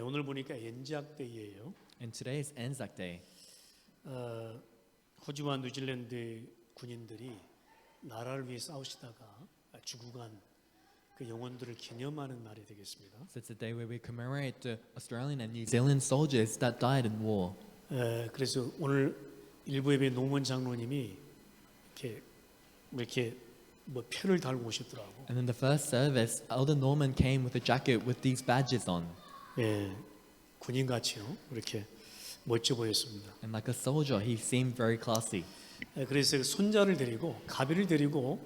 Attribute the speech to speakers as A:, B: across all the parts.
A: 오늘 보니까 엔지학 데이예요.
B: And today is Anzac Day.
A: 호주와 뉴질랜드 군인들이 나라를 위해 싸우시다가 죽고 간 그 영혼들을 기념하는 날이 되겠습니다.
B: So it's a day where we commemorate the Australian and New Zealand soldiers that died in war.
A: 그래서 오늘 일부 예배 노무원 장로님이 이렇게 뭐 표를 달고 오셨더라고.
B: And in the first service, Elder Norman came with a jacket with these badges on.
A: 군인 같이요. 이렇게 멋져 보였습니다.
B: And like a soldier, he seemed very classy.
A: 그래서 손자를 데리고 가비를 데리고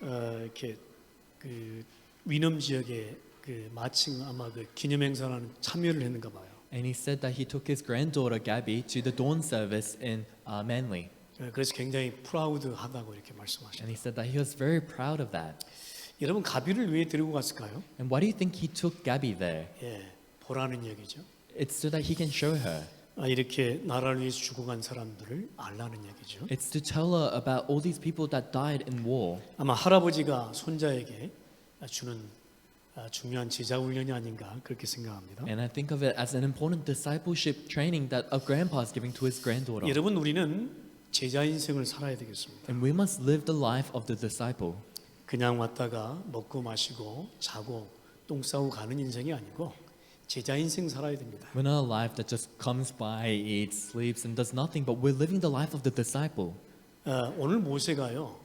A: 이렇게 그 위넘 지역에 그 마침 아마 그 기념 행사라는 참여를 했는가 봐요.
B: And he said that he took his granddaughter Gabby to the dawn service in Manly.
A: 그래서 굉장히 프라우드하다고 이렇게 말씀하셨어요.
B: And he said that he was very proud of that.
A: 여러분 가비를 왜 데리고 갔을까요?
B: And why do you think he took Gabby there?
A: 보라는 얘기죠.
B: It's so that he can show her.
A: 이렇게 나라를 위해서 죽어간 사람들을 알라는 얘기죠.
B: It's to tell her about all these people that died in war.
A: 아마 할아버지가 손자에게 주는 중요한 제자 훈련이 아닌가 그렇게 생각합니다.
B: And I think of it as an important discipleship training that a grandpa is giving to his granddaughter.
A: 여러분 우리는 제자 인생을 살아야 되겠습니다.
B: And we must live the life of the disciple.
A: 그냥 왔다가 먹고 마시고 자고 똥 싸고 가는 인생이 아니고 제자 인생 살아야 됩니다.
B: We're not a life that just comes by, eats, sleeps, and does nothing, but we're living the life of the disciple.
A: 오늘 모세가요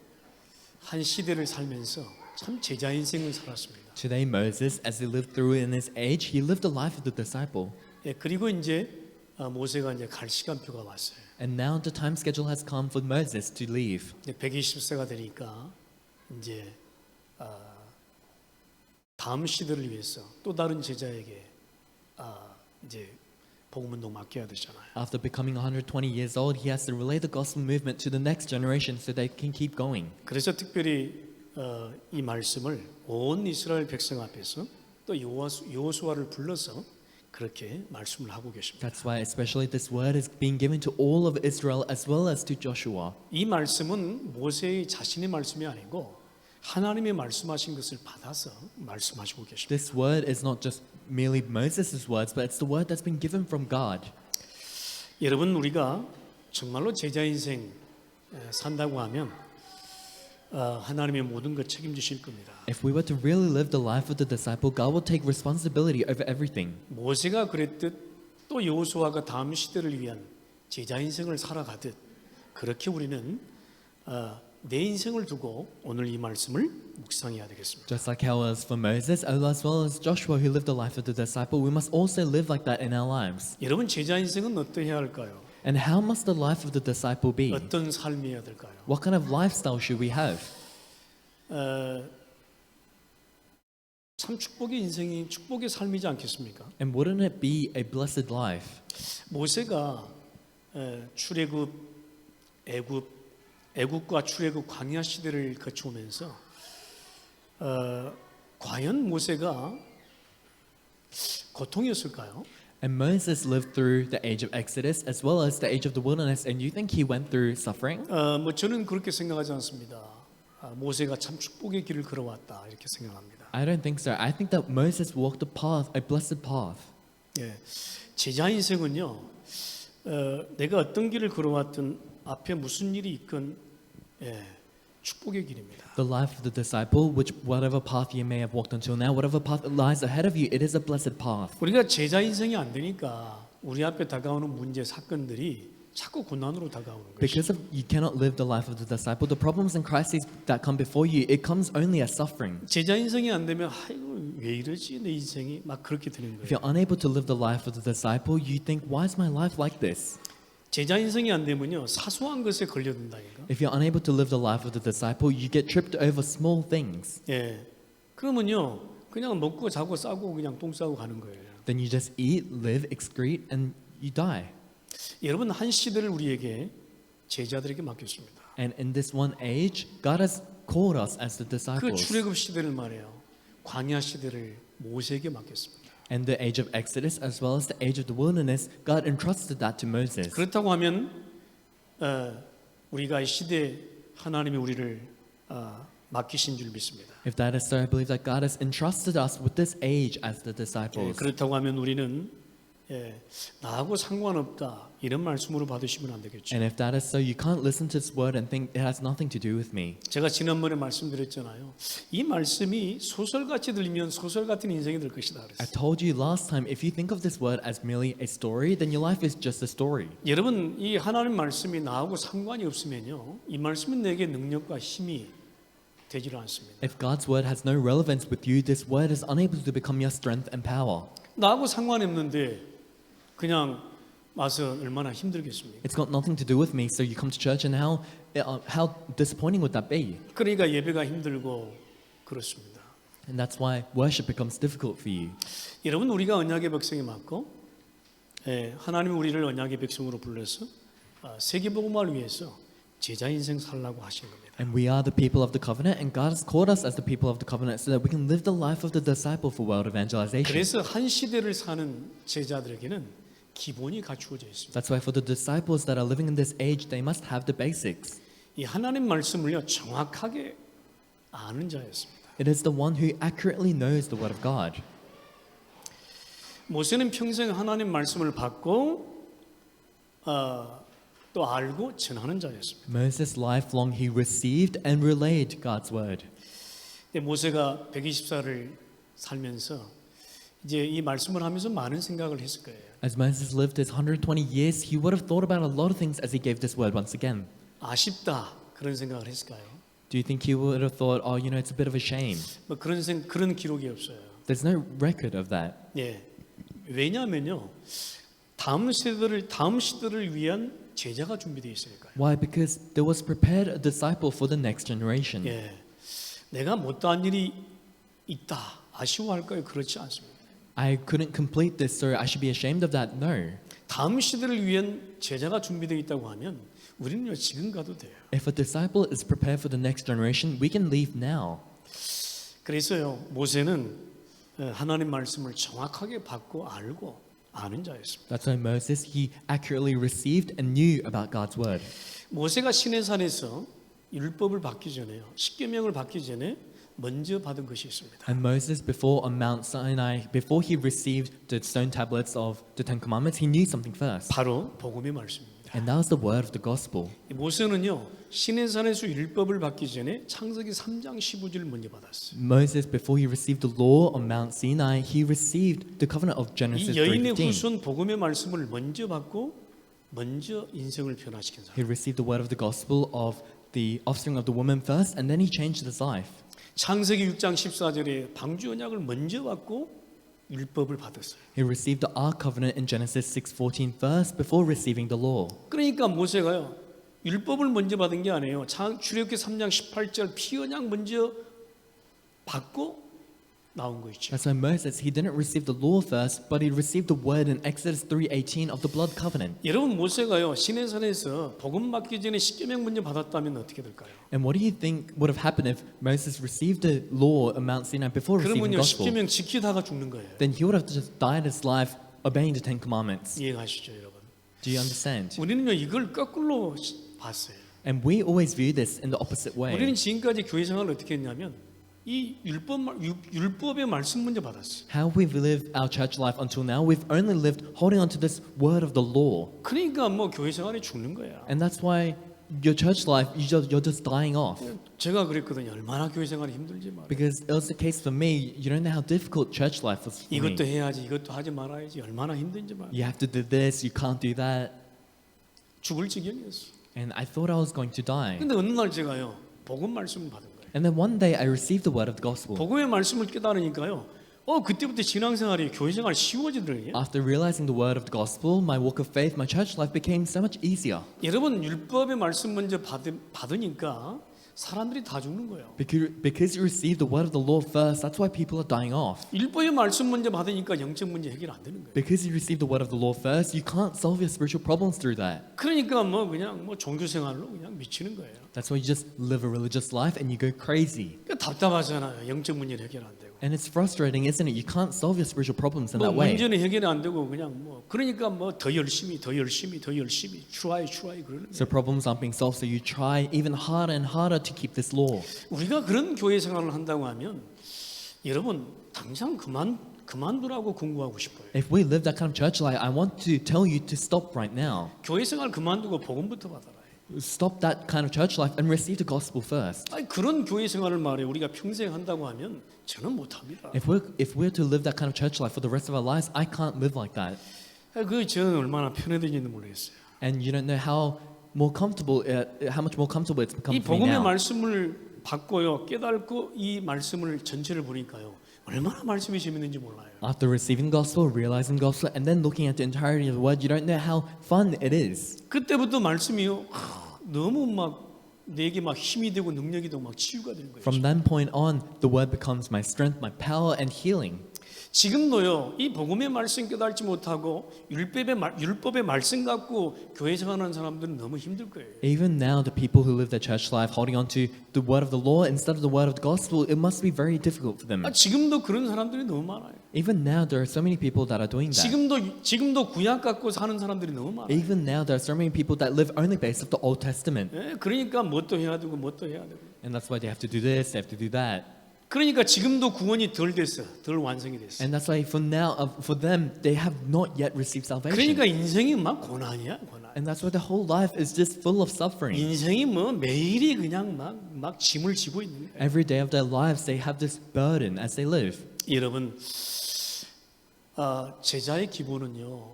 A: 한 시대를 살면서 참 제자 인생을 살았습니다.
B: Today, Moses, as he lived through in his age, he lived the life of the disciple.
A: 그리고 이제 모세가 이제 갈 시간표가 왔어요.
B: And now the time schedule has come for Moses to leave.
A: 120세가 되니까 이제 다음 시대를 위해서 또 다른 제자에게 이제 복음 운동 맡겨야 되잖아요.
B: After becoming 120 years old, he has to relay the gospel movement to the next generation so they can keep going.
A: 그래서 특별히 이 말씀을 온 이스라엘 백성 앞에서 또 여호수아를 불러서 그렇게 말씀을 하고 계십니다.
B: That's why especially this word is being given to all of Israel as well as to Joshua.
A: 이 말씀은 모세의 자신의 말씀이 아니고 하나님의 말씀하신 것을 받아서 말씀하시고 계십니다.
B: This word is not just merely Moses' words, but it's the word that's been given from God.
A: 여러분 우리가 정말로 제자 인생 산다고 하면 하나님의 모든 것 책임지실 겁니다.
B: If we were to really live the life of the disciple, God will take responsibility over everything.
A: 모세가 그랬듯 또 여호수아가 다음 시대를 위한 제자 인생을 살아가듯 그렇게 우리는 내 인생을 두고 오늘 이 말씀을 묵상해야 되겠습니다.
B: Just like how it was for Moses, as well as Joshua who lived the life of the disciple, we must also live like that in our lives.
A: 여러분 제자 인생은 어떠해야 할까요?
B: And how must the life of the disciple be?
A: 어떤 삶이어야 될까요?
B: What kind of lifestyle should we have?
A: 참 축복의 인생이 축복의 삶이지 않겠습니까?
B: And wouldn't it be a blessed life?
A: 모세가 출애굽 애굽과 출애굽 광야 시대를 거쳐오면서 과연 모세가 고통이었을까요?
B: And Moses lived through the age of Exodus as well as the age of the wilderness, and you think he went through suffering?
A: 뭐 저는 그렇게 생각하지 않습니다. 모세가 참 축복의 길을 걸어왔다 이렇게 생각합니다.
B: I don't think so. I think that Moses walked a path, a blessed path.
A: 제자 인생은요, 내가 어떤 길을 걸어왔든 앞에 무슨 일이 있건 축복의 길입니다.
B: The life of the disciple, which whatever path you may have walked until now, whatever path lies ahead of you, it is a blessed path.
A: 우리가 제자 인생이 안 되니까 우리 앞에 다가오는 문제 사건들이 자꾸 고난으로 다가오는 것이죠.
B: Because you cannot live the life of the disciple, the problems and crises that come before you, it comes only as suffering.
A: 제자 인생이 안 되면 아이고 왜 이러지 내 인생이 막 그렇게 되는
B: If
A: 거예요.
B: you're unable to live the life of the disciple, you think, why is my life like this?
A: 제자 인생이 안 되면요 사소한 것에 걸려든다니까.
B: If you're unable to live the life of the disciple, you get tripped over small things.
A: 그러면요 그냥 먹고 자고 싸고 그냥 똥 싸고 가는 거예요.
B: Then you just eat, live, excrete, and you die.
A: 여러분 한 시대를 우리에게 제자들에게 맡겼습니다.
B: And in this one age, God has called us as the
A: 그
B: disciples.
A: 출애굽 시대를 말해요. 광야 시대를 모세에게 맡겼습니다.
B: And the age of Exodus as well as the age of the wilderness, God entrusted that to Moses.
A: 그렇다고 하면 우리가 이 시대 하나님이 우리를 맡기신 줄 믿습니다.
B: If that is so, I believe that God has entrusted us with this age as the disciples.
A: 그렇다고 하면 우리는 나하고 상관없다 이런 말씀으로 받으시면 안 되겠죠.
B: And if that is so, you can't listen to this word and think it has nothing to do with me.
A: 제가 지난번에 말씀드렸잖아요. 이 말씀이 소설같이 들리면 소설 같은 인생이 될 것이다
B: I
A: 그랬어요.
B: told you last time, if you think of this word as merely a story, then your life is just a story.
A: 여러분 이 하나님 말씀이 나하고 상관이 없으면요, 이 말씀은 내게 능력과 힘이 되지를 않습니다.
B: If God's word has no relevance with you, this word is unable to become your strength and power.
A: 나하고 상관이 없는데 그냥 와서 얼마나 힘들겠습니까?
B: It's got nothing to do with me, so you come to church, and how disappointing would that be?
A: 그러니까 예배가 힘들고 그렇습니다.
B: And that's why worship becomes difficult for you.
A: 여러분 우리가 언약의 백성이 맞고 하나님이 우리를 언약의 백성으로 불러서 세계복음화를 위해서 제자 인생 살라고 하신 겁니다.
B: And we are the people of the covenant, and God has called us as the people of the covenant so that we can live the life of the disciple for world evangelization.
A: 그래서 한 시대를 사는 제자들에게는 기본이 갖추어져 있습니다.
B: That's why for the disciples that are living in this age, they must have the basics.
A: 이 하나님 말씀을요 정확하게 아는 자였습니다.
B: It is the one who accurately knows the word of God.
A: 모세는 평생 하나님 말씀을 받고 또 알고 전하는 자였습니다.
B: Moses lifelong he received and relayed God's word.
A: 근데 모세가 124를 살면서 이제 이 말씀을 하면서 많은 생각을 했을 거예요.
B: As Moses lived his 120 years, he would have thought about a lot of things as he gave this word once again.
A: 아쉽다 그런 생각을 했을까요?
B: Do you think he would have thought, oh, you know, it's a bit of a shame?
A: 뭐 그런 기록이 없어요.
B: There's no record of that.
A: 예. 왜냐하면요. 다음 시대를 위한 제자가 준비되어 있으니까요.
B: Why? Because there was prepared a disciple for the next generation.
A: 예. 내가 못한 일이 있다. 아쉬워할까요? 그렇지 않습니다.
B: I couldn't complete this, so I should be ashamed of that. No.
A: 다음 시대를 위한 제자가 준비되어 있다고 하면 우리는요 지금 가도 돼요.
B: If a disciple is prepared for the next generation, we can leave now.
A: 그래서요 모세는 하나님 말씀을 정확하게 받고 알고 아는 자였습니다.
B: That's why Moses, he accurately received and knew about God's word.
A: 모세가 시내산에서 율법을 받기 전에요. 십계명을 받기 전에 먼저 받은 것이 있습니다.
B: And Moses, before on Mount Sinai, before he received the stone tablets of the Ten Commandments, he knew something first.
A: 바로 복음의 말씀입니다.
B: And that was the word of the gospel.
A: 모세는요 시내산에서 율법을 받기 전에 창세기 3장 15절을 먼저 받았어요.
B: Moses, before he received the law on Mount Sinai, he received the covenant of Genesis
A: 이 여인의
B: 3:15.
A: 후손 복음의 말씀을 먼저 받고 먼저 인생을 변화시킨 사람.
B: He received the word of the gospel of the offspring of the woman first, and then he changed his life.
A: 창세기 6장 14절에 방주 언약을 먼저 받고 율법을 받았어요.
B: He received the Ark covenant in Genesis 6:14 first before receiving the law.
A: 그러니까 모세가요 율법을 먼저 받은 게 아니에요. 출애굽기 3장 18절 피 언약 먼저 받고 나온 거 있죠.
B: That's why Moses, he didn't receive the law first, but he received the word in Exodus 3:18 of the blood covenant.
A: 여러분 모세가요 시내산에서 복음 받기 전에 십계명 먼저 받았다면 어떻게 될까요?
B: And what do you think would have happened if Moses received the law on Mount Sinai before receiving
A: 그러면요
B: the gospel?
A: 십계명 지키다가 죽는 거예요.
B: Then he would have just died his life obeying the Ten Commandments.
A: 이해가시죠, 여러분?
B: Do you understand?
A: 우리는요 이걸 거꾸로 봤어요.
B: And we always view this in the opposite
A: 우리는
B: way.
A: 지금까지 교회 생활을 어떻게 했냐면 이 율법의 말씀 먼저 받았어요.
B: How we've lived our church life until now, we've only lived holding on to this word of the law.
A: 그러니까 뭐 교회 생활이 죽는 거야.
B: And that's why your church life, you're just dying off.
A: 제가 그랬거든요. 얼마나 교회 생활이 힘들지 말아.
B: Because it was the case for me. You don't know how difficult church life was for
A: 이것도
B: me.
A: 해야지, 이것도 하지 말아야지. 얼마나 힘든지 말아.
B: You have to do this, you can't do that.
A: 죽을 지경이었어.
B: And I thought I was going to die.
A: 근데 어느 날 제가요 복음 말씀을 받은 거예요.
B: And then one day I received the word of the gospel.
A: 복음의 말씀을 깨달으니까요. 그때부터 신앙생활이 교회 생활이 쉬워지더래요.
B: After realizing the word of the gospel, my walk of faith, my church life became so much easier.
A: 여러분 율법의 말씀 먼저 받으니까 사람들이 다 죽는 거예요.
B: Because you received the word of the Lord first, that's why people are dying off.
A: 율법의 말씀 먼저 받으니까 영적 문제 해결 안 되는 거예요.
B: Because you received the word of the Lord first, you can't solve your spiritual problems through that.
A: 그러니까 그냥 종교 생활로 그냥 미치는 거예요.
B: That's why you just live a religious life and you go crazy.
A: 그러니까 답답하잖아요. 영적 문제는 해결 안 되고.
B: And it's frustrating, isn't it? You can't solve your spiritual problems in that way.
A: 문제는 해결이 안 되고 그냥 그러니까 더 열심히 try 그러는 거예요.
B: So problems aren't being solved, so you try even harder and harder to keep this law.
A: 우리가 그런 교회 생활을 한다고 하면 여러분 당장 그만두라고 권고하고 싶어요.
B: If we live that kind of church life, I want to tell you to stop right now.
A: 교회 생활 그만두고 복음부터 받아라.
B: Stop that kind of church life and receive the gospel first.
A: 아니 그런 교회 생활을 말해 우리가 평생 한다고 하면 저는 못합니다.
B: If we're to live that kind of church life for the rest of our lives, I can't live like that.
A: 그 저는 얼마나 편해지는지 모르겠어요.
B: And you don't know how much more comfortable it's become
A: 이
B: for me
A: 복음의
B: now.
A: 말씀을 받고요 깨닫고 이 말씀을 전체를 보니까요 얼마나 말씀이 재밌는지 몰라요.
B: After receiving gospel, realizing gospel, and then looking at the entirety of the word, you don't know how fun it is.
A: 그때부터 말씀이요 너무 막 내게 막 힘이 되고 능력이 되고 막 치유가 되는 거예요.
B: From that point on, the word becomes my strength, my power, and healing.
A: 지금도요 이 복음의 말씀 깨닫지 못하고 율법의 말씀 갖고 교회 생활하는 사람들은 너무 힘들 거예요.
B: Even now, the people who live their church life holding on to the word of the law instead of the word of the gospel, it must be very difficult for them.
A: 지금도 그런 사람들이 너무 많아요.
B: Even now, there are so many people that are doing that.
A: 지금도 구약 갖고 사는 사람들이 너무 많아요.
B: Even now, there are so many people that live only based off the Old Testament.
A: 그러니까 뭣도 해야 되고 뭣도 해야 되고.
B: And that's why they have to do this, they have to do that.
A: 그러니까 지금도 구원이 덜 됐어, 덜 완성이 됐어.
B: And that's why for now, for them, they have not yet received salvation.
A: 그러니까 인생이 막 고난이야, 고난.
B: And that's why the whole life is just full of suffering.
A: 인생이 뭐 매일이 그냥 막 짐을 지고 있는 거예요.
B: Every day of their lives, they have this burden as they live.
A: 여러분, 제자의 기본은요,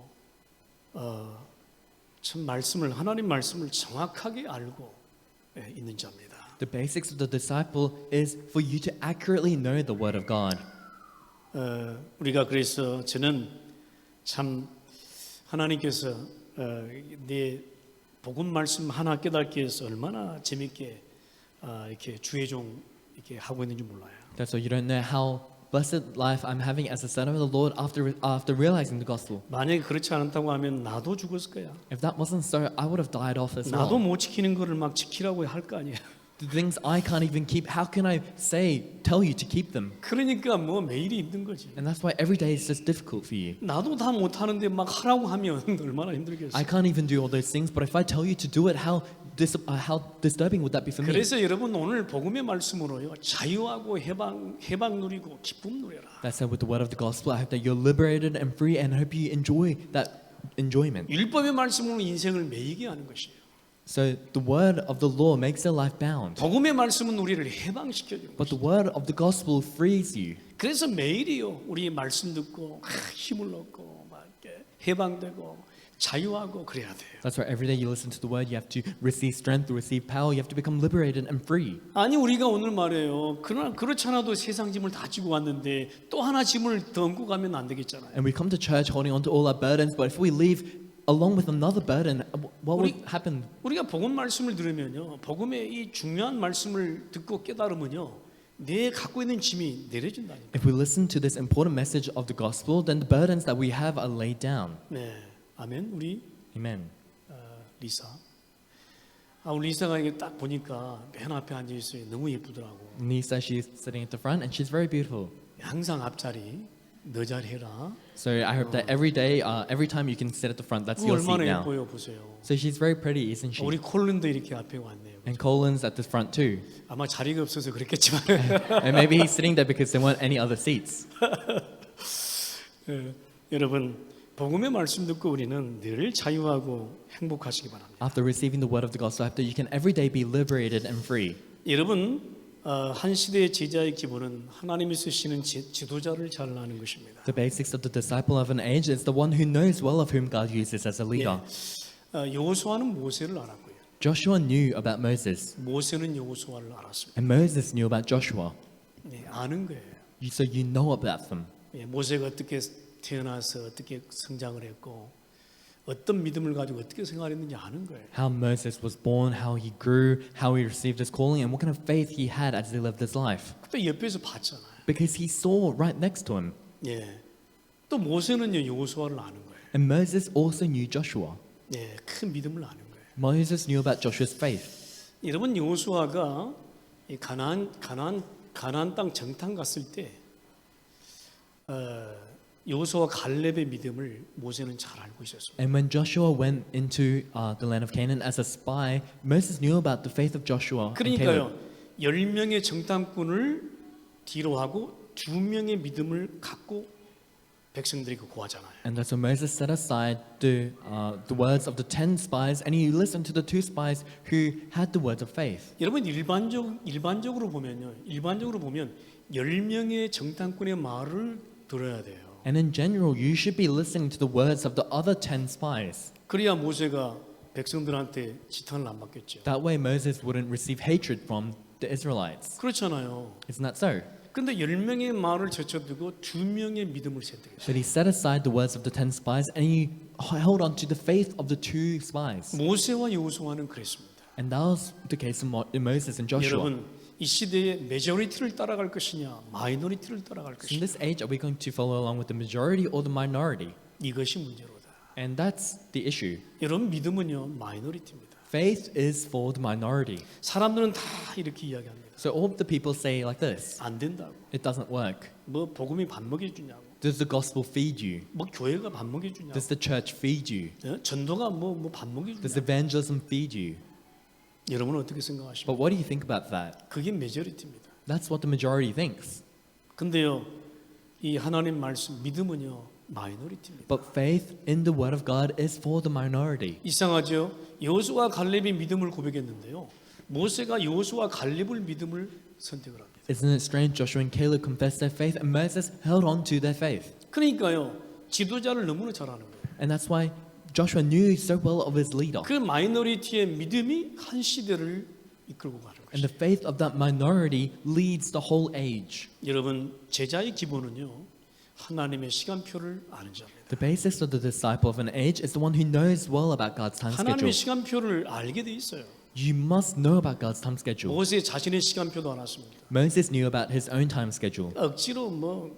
A: 참 하나님 말씀을 정확하게 알고 있는 자입니다.
B: The basics of the disciple is for you to accurately know the word of God.
A: 우리가 그래서 저는 참 하나님께서 내 복음 말씀 하나 깨닫기 위해서 얼마나 재밌게 이렇게 주의 종 이렇게 하고 있는지 몰라요.
B: That's why you don't know how blessed life I'm having as a son of the Lord after realizing the gospel.
A: 만약에 그렇지 않았다고 하면 나도 죽었을 거야.
B: If that wasn't so, I would have died off as
A: 나도
B: well.
A: 못 지키는 거를 막 지키라고 할 거 아니에요.
B: The things I can't even keep, how can I tell you to keep them?
A: 그러니까 뭐 매일이 힘든 거지.
B: And that's why every day is just difficult for you.
A: 나도 다 못하는데 막 하라고 하면 얼마나 힘들겠어.
B: I can't even do all those things, but if I tell you to do it, how disturbing would that be for me?
A: 그래서 여러분 오늘 복음의 말씀으로요 자유하고 해방 누리고 기쁨 누려라.
B: That's why with the word of the gospel, I hope that you're liberated and free, and I hope you enjoy that enjoyment.
A: 율법의 말씀으로 인생을 매이게 하는 것이에요.
B: So the word of the law makes your life bound,
A: 복음의 말씀은 우리를 해방시켜 주는
B: but
A: 것이에요.
B: the word of the gospel frees you.
A: 그래서 매일이요 우리 말씀 듣고 힘을 얻고 막 이렇게 해방되고 자유하고 그래야 돼요.
B: That's why every day you listen to the word, you have to receive strength, receive power, you have to become liberated and free.
A: 아니 우리가 오늘 말해요. 그러나 그렇지 않아도 세상 짐을 다 지고 왔는데 또 하나 짐을 더 얹고 가면 안 되겠잖아요.
B: And we come to church holding on to all our burdens, but if we leave along with another burden, what would happen?
A: 우리가 복음 말씀을 들으면요, 복음의 이 중요한 말씀을 듣고 깨달으면요, 내 갖고 있는 짐이 내려진다니까.
B: If we listen to this important message of the gospel, then the burdens that we have are laid down.
A: 네, 아멘. 우리
B: Amen.
A: 리사. 우리 리사가 이게 딱 보니까 맨 앞에 앉아 있어요. 너무 예쁘더라고.
B: Nisa, she's sitting at the front, and she's very beautiful.
A: 항상 앞자리 너 자리 해라.
B: So I hope that every day, every time you can sit at the front, that's
A: 그거
B: your seat
A: 얼마나
B: now.
A: 예뻐요, 보세요.
B: So she's very pretty, isn't she?
A: 우리 콜린도 이렇게 앞에 왔네요.
B: And Colin's at the front too.
A: 아마 자리가 없어서 그렇겠지만.
B: And maybe he's sitting there because there weren't any other seats.
A: 여러분, 복음의 말씀 듣고 우리는 늘 자유하고 행복하시기 바랍니다.
B: After receiving the word of the gospel, after you can every day be liberated and free.
A: 여러분, 한 시대의 제자의 기본은 하나님이 쓰시는 지도자를 잘 아는 것입니다.
B: The basics of the disciple of an age is the one who knows well of whom God uses as a leader.
A: 여호수아는 모세를 알았고요.
B: Joshua knew about Moses,
A: 모세는 여호수아를 알았습니다.
B: and Moses knew about Joshua.
A: 네, 아는 거예요.
B: So you know about them.
A: 모세가 어떻게 태어나서 어떻게 성장을 했고 어떤 믿음을 가지고 어떻게 생활했는지 아는 거예요.
B: How Moses was born, how he grew, how he received his calling, and what kind of faith he had as he lived his life.
A: 그때 옆에서 봤잖아요.
B: Because he saw right next to him.
A: 예. 또 모세는요 여호수아를 아는 거예요.
B: And Moses also knew Joshua.
A: 예, 큰 믿음을 아는 거예요.
B: Moses knew about Joshua's faith.
A: 여러분 여호수아가 이 가나안 땅 정탐 갔을 때 여호수아 갈렙의 믿음을 모세는 잘 알고 있었습니다.
B: And when Joshua went into the land of Canaan as a spy, Moses knew about the faith of Joshua and
A: 그러니까요.
B: Caleb.
A: 10명의 정탐꾼을 뒤로 하고 2명의 믿음을 갖고 백성들이 그 구하잖아요.
B: And that's when Moses set aside the words of the 10 spies, and he listened to the 2 spies who had the words of faith.
A: 여러분 일반적으로 보면 10명의 정탐꾼의 말을 들어야 돼요.
B: And in general, you should be listening to the words of the other 10 spies.
A: 그래야 모세가 백성들한테 지탄을 안 받겠죠.
B: That way, Moses wouldn't receive hatred from the Israelites.
A: 그렇잖아요.
B: Isn't that so?
A: 근데 10명의 말을 제쳐두고 2명의 믿음을 선택했어요.
B: But he set aside the words of the 10 spies and he held on to the faith of the 2 spies.
A: 모세와 여호수아는 그랬습니다.
B: And that was the case of Moses and Joshua.
A: 여러분, 이 시대의 메저리티를 따라갈 것이냐, 마이너리티를 따라갈
B: So in
A: 것이냐,
B: this age, are we going to follow along with the majority or the minority?
A: 이것이 문제로다.
B: And that's the issue.
A: 여러분, 믿음은요, 마이너리티입니다.
B: Faith is for the minority.
A: 사람들은 다 이렇게 이야기합니다.
B: So all the people say like this,
A: 안 된다고.
B: it doesn't work.
A: 뭐 복음이 밥 먹여주냐고.
B: Does the gospel feed you?
A: 뭐 교회가 밥 먹여주냐고.
B: Does the church feed you?
A: 전도가 뭐 밥
B: Does
A: 먹여주냐고.
B: evangelism feed you?
A: 여러분은 어떻게 생각하십니까?
B: But what do you think about that?
A: 그게 메저리티입니다.
B: That's what the majority thinks.
A: 근데요, 이 하나님 말씀 믿음은요, 마이너리티입니다.
B: But faith in the word of God is for the minority.
A: 이상하죠? 여호수아 갈렙이 믿음을 고백했는데요. 모세가 여호수아 갈렙을 믿음을 선택을 합니다.
B: Isn't it strange? Joshua and Caleb confessed their faith and Moses held on to their faith.
A: 그러니까요, 지도자를 너무나 잘 아는 거예요.
B: And that's why Joshua knew so well of his leader.
A: 그 마이너리티의 믿음이 한 시대를 이끌고 가는
B: And
A: 것이죠.
B: the faith of that minority leads the whole age.
A: 여러분, 제자의 기본은요, 하나님의 시간표를 아는 자입니다.
B: The basis of the disciple of an age is the one who knows well about God's time schedule.
A: 하나님의 시간표를 알게 돼 있어요.
B: You must know about God's time schedule.
A: 모세 자신의 시간표도 알았습니다.
B: Moses knew about his own time schedule.
A: 억지로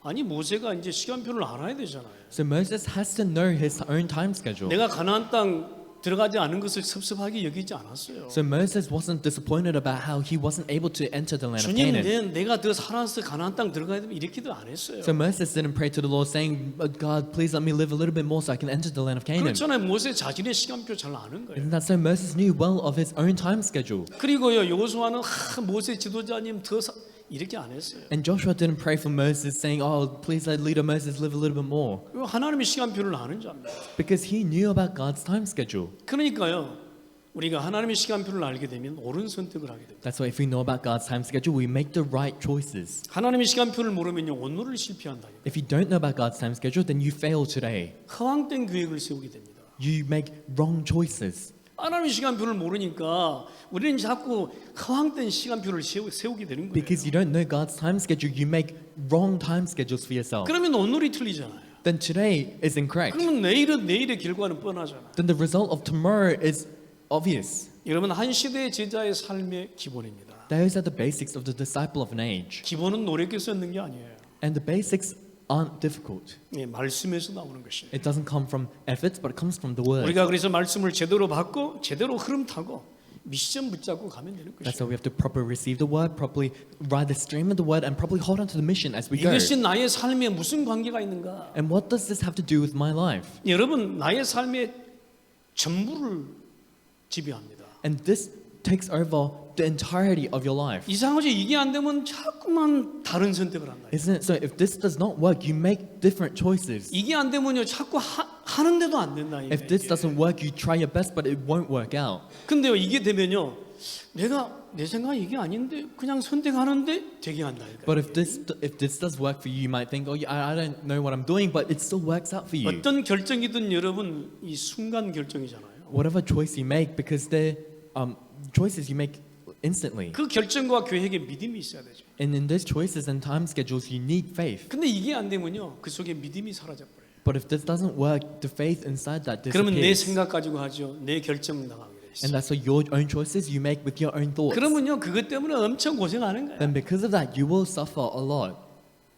A: 아니 모세가 이제 시간표를 알아야 되잖아요.
B: So Moses has to know his own time schedule.
A: 내가 가나안 땅 들어가지 않은 것을 섭섭하게 여기지 않았어요.
B: So Moses wasn't disappointed about how he wasn't able to enter the land of
A: 주님,
B: Canaan.
A: 내가 더 살아서 가나안 땅 들어가야 되면 이렇게도 안 했어요.
B: So Moses didn't pray to the Lord saying, God, please let me live a little bit more so I can enter the land of Canaan.
A: 그렇잖아요. 모세 자신의 시간표 잘 아는 거예요.
B: Isn't that so? Moses knew well of his own time schedule.
A: 그리고요, 여호수아는 모세 지도자님 이렇게 안 했어요.
B: And Joshua didn't pray for Moses saying, oh, please let leader Moses live a little bit more.
A: 하나님의 시간표를 아는 자입니다.
B: Because he knew about God's time schedule.
A: 그러니까요, 우리가 하나님의 시간표를 알게 되면 옳은 선택을 하게 됩니다.
B: That's why if we know about God's time schedule, we make the right choices.
A: 하나님의 시간표를 모르면요, 오늘을 실패한다.
B: If you don't know about God's time schedule, then you fail today.
A: 허황된 계획을 세우게 됩니다.
B: You make wrong choices.
A: 하나님의 시간표를 모르니까 우리는 자꾸 허황된 시간표를 세우게 되는 거예요.
B: Because you don't know God's time schedule, you make wrong time schedules for yourself.
A: 그러면 오늘이 틀리잖아요.
B: Then today is incorrect.
A: 그러면 내일의 결과는 뻔하잖아요.
B: Then the result of tomorrow is obvious.
A: 여러분, 한 시대의 제자의 삶의 기본입니다.
B: Those are the basics of the disciple of an age.
A: 기본은 노력해서 얻는 게 아니에요.
B: And the basics aren't difficult.
A: 예, 말씀에서 나오는 것이에요.
B: It doesn't come from efforts, but it comes from the word.
A: 우리가 그래서 말씀을 제대로 받고 제대로 흐름 타고 미션 붙잡고 가면 되는
B: That's
A: 것이에요.
B: why we have to properly receive the word, properly ride the stream of the word, and properly hold on to the mission as we go.
A: 이것이 나의 삶에 무슨 관계가 있는가?
B: And what does this have to do with my life?
A: 여러분, 나의 삶의 전부를 지배합니다.
B: And this takes over the entirety of your life.
A: 이상하죠? 이게 안 되면 자꾸만 다른 선택을 한다.
B: Isn't it? So if this does not work, you make different choices.
A: 이게 안 되면요, 자꾸 하는데도 안 된다. 이게.
B: If this doesn't work, you try your best, but it won't work out.
A: 근데요, 이게 되면요, 내 생각 이게 아닌데 그냥 선택하는데 되게 한다.
B: But if this does work for you, you might think, oh, I don't know what I'm doing, but it still works out for you.
A: 어떤 결정이든 여러분 이 순간 결정이잖아요.
B: Whatever choice you make, because they're choices you make instantly.
A: 그 결정과 계획에 믿음이 있어야 되죠.
B: And in those choices and time schedules, you need faith.
A: 근데 이게 안 되면요, 그 속에 믿음이 사라져 버려요.
B: But if this doesn't work, the faith inside that
A: 그러면 내
B: disappears.
A: 생각 가지고 하죠. 내 결정 나가게 돼
B: And
A: 있어요.
B: that's why your own choices you make with your own thoughts.
A: 그러면요, 그것 때문에 엄청 고생하는 거예요.
B: Then because of that, you will suffer a lot.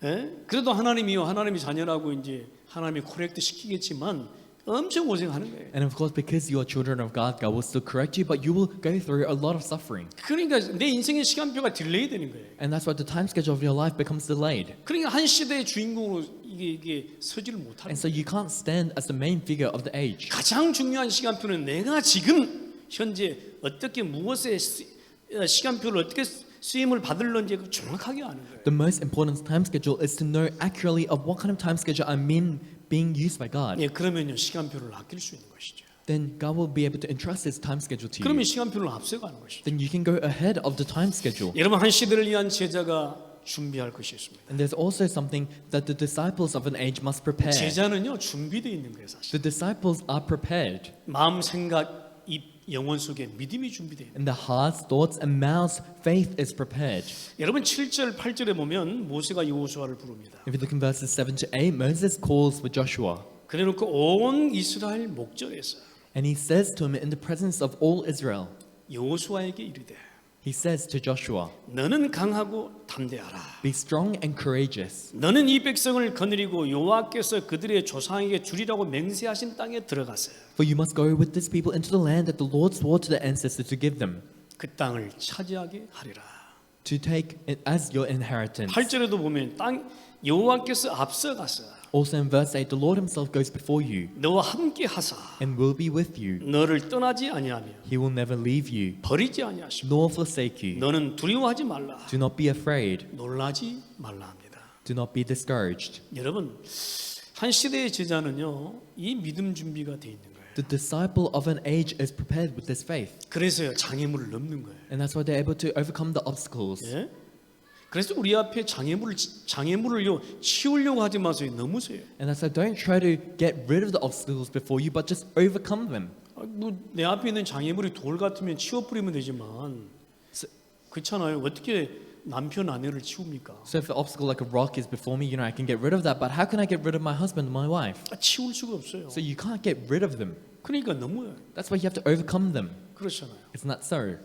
A: 예? 그래도 하나님이 자녀라고 이제 하나님이 코렉트 시키겠지만 엄청 고생하는 거예요.
B: And of course, because you are children of God, God will still correct you, but you will go through a lot of suffering.
A: 그러니까 내 인생의 시간표가 딜레이 되는 거예요.
B: And that's why the time schedule of your life becomes delayed.
A: 그러니까 한 시대의 주인공으로 이게 서지를 못하는
B: And so you can't stand as the main figure of the age.
A: 가장 중요한 시간표는 내가 지금 현재 어떻게 무엇의 시간표를 어떻게 쓰임을 받을런지 정확하게 아는 거예요.
B: The most important time schedule is to know accurately of what kind of time schedule I'm being used by God.
A: 예, 그러면요 시간표를 아낄 수 있는 것이죠.
B: Then God will be able to entrust His time schedule to
A: 그러면
B: you.
A: 시간표를 앞서가는 것이죠.
B: Then you can go ahead of the time schedule.
A: 여러분 한 시대를 위한 제자가 준비할 것이 있습니다.
B: And there's also something that the disciples of an age must prepare.
A: 제자는요 준비되어 있는 거예요 사실.
B: The disciples are prepared.
A: 마음, 생각, 입, 영혼 속에 믿음이 준비되어 있는.
B: In the hearts, thoughts, and mouths, faith is prepared.
A: 여러분 7절, 8절에 보면 모세가 여호수아를 부릅니다.
B: If you look in verses 7 to 8, Moses calls for Joshua.
A: 그래놓고 온 이스라엘 목전에서
B: And he says to him in the presence of all Israel,
A: 여호수아에게 이르되
B: he says to Joshua,
A: 너는 강하고 담대하라.
B: be strong and courageous.
A: 너는 이 백성을 거느리고 여호와께서 그들의 조상에게 주리라고 맹세하신 땅에 들어가세.
B: For you must go with this people into the land that the Lord swore to their ancestors to give them,
A: 그 땅을 차지하게 하리라.
B: to take it as your inheritance.
A: 8절에도 보면 땅 여호와께서 앞서가서
B: Also in verse 8, the Lord himself goes before you
A: 너와 함께 하사
B: and will be with you.
A: 너를 떠나지 아니하며
B: He will never leave you,
A: 버리지 아니하시고
B: nor forsake you.
A: 너는 두려워하지 말라.
B: Do not be afraid.
A: 놀라지 말라 합니다.
B: Do not be discouraged.
A: 여러분 한 시대의 제자는요 이 믿음 준비가 돼 있는 거예요.
B: The disciple of an age is prepared with this faith.
A: 그래서요 장애물을 넘는 거예요.
B: And that's why they're able to overcome the obstacles.
A: 예? 그래서 우리 앞에 장애물을요 치우려고 하지 마세요. 넘으세요.
B: And that's why don't try to get rid of the obstacles before you, but just overcome them.
A: 뭐내 앞에 있는 장애물이 돌 같으면 치워버리면 되지만 그렇잖아요. 어떻게 남편 아내를 치웁니까?
B: So if the obstacle like a rock is before me, I can get rid of that. But how can I get rid of my husband and my wife?
A: 치울 수가 없어요.
B: So you can't get rid of them.
A: 그러니까 넘어요.
B: That's why you have to overcome them.
A: 그렇잖아요.
B: Isn't that so?